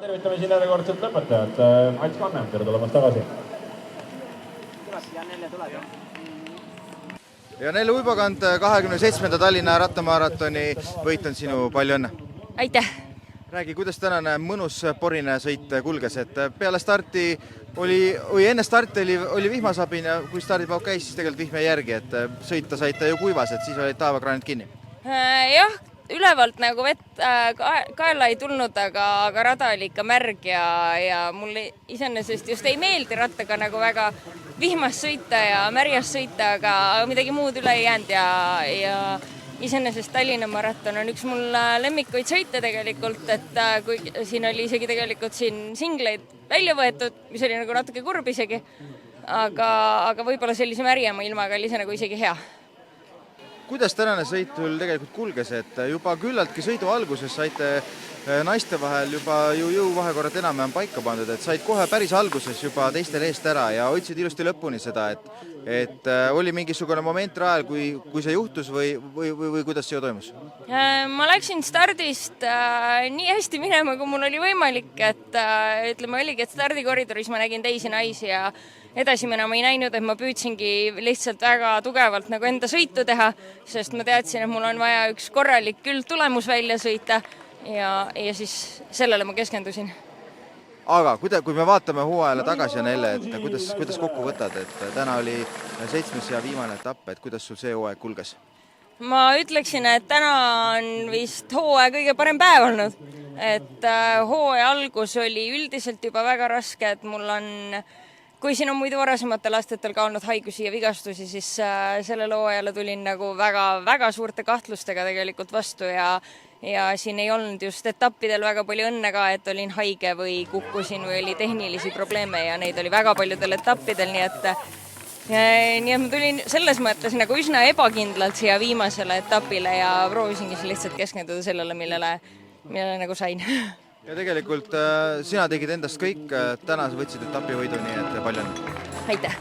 tervitame siin järjekordselt lõpetajat. Ats Kannem, tere tulemast tagasi. Ja Nelle Uibakant 27. Tallinna rattamaaratoni võit on sinu, palju õnne. Aitäh! Räägi, kuidas tänane mõnus porine sõit kulges, et peale starti enne starti oli vihmasabin ja kui stardipauk käis, siis tegelikult vihme järgi, et sõita saite ju kuivas, et siis olid taevakraanid kinni. Jah, ülevalt nagu vett kaela ei tulnud, aga rada oli ikka märg ja mulle iseenesest just ei meeldi rattaga nagu väga vihmas sõita ja märjas sõita, aga midagi muud üle ei jäänud ja iseenesest Tallinna maraton on üks mul lemmikuid sõite tegelikult, et kui siin oli isegi tegelikult siin singleid välja võetud, mis oli nagu natuke kurb isegi, aga võib-olla sellise märjama ilmaga oli see nagu isegi hea. Kuidas tänane sõit tegelikult kulges, et juba küllaltki sõidu alguses saite naiste vahel juba jõuvahekorrad enam paika pandud, et said kohe päris alguses juba teistel eest ära ja hoidsid ilusti lõpuni seda, et oli mingisugune moment rajal, kui see juhtus või kuidas see toimus? Ma läksin stardist nii hästi minema, kui mul oli võimalik, et ütleme oligi, et stardikoridoris ma nägin teisi naisi ja edasi minema ei näinud, et ma püüdsingi lihtsalt väga tugevalt nagu enda sõitu teha, sest ma teadsin, et mul on vaja üks korralik küll tulemus välja sõita ja siis sellele ma keskendusin. Aga kui me vaatame hooajale tagasi, Nelle, et kuidas kokku võtad, et täna oli 7. ja viimane etapp, et kuidas sul see hooaeg kulges? Ma ütleksin, et täna on vist hooaja kõige parem päev olnud, et hooaja algus oli üldiselt juba väga raske, et mul on kui siin on muidu varasematel aastatel ka olnud haigusi ja vigastusi, siis sellele hooajale tulin nagu väga suurte kahtlustega tegelikult vastu ja siin ei olnud just etappidel väga palju õnne ka, et olin haige või kukkusin või oli tehnilisi probleeme ja neid oli väga paljudel etappidel, nii et ma tulin selles mõttes nagu üsna ebakindlalt siia viimasele etapile ja proovisingi lihtsalt keskenduda sellele, millele nagu sain. Ja tegelikult sina tegid endast kõik, täna võtsid etapivõidu, nii et palju õnne. Aitäh!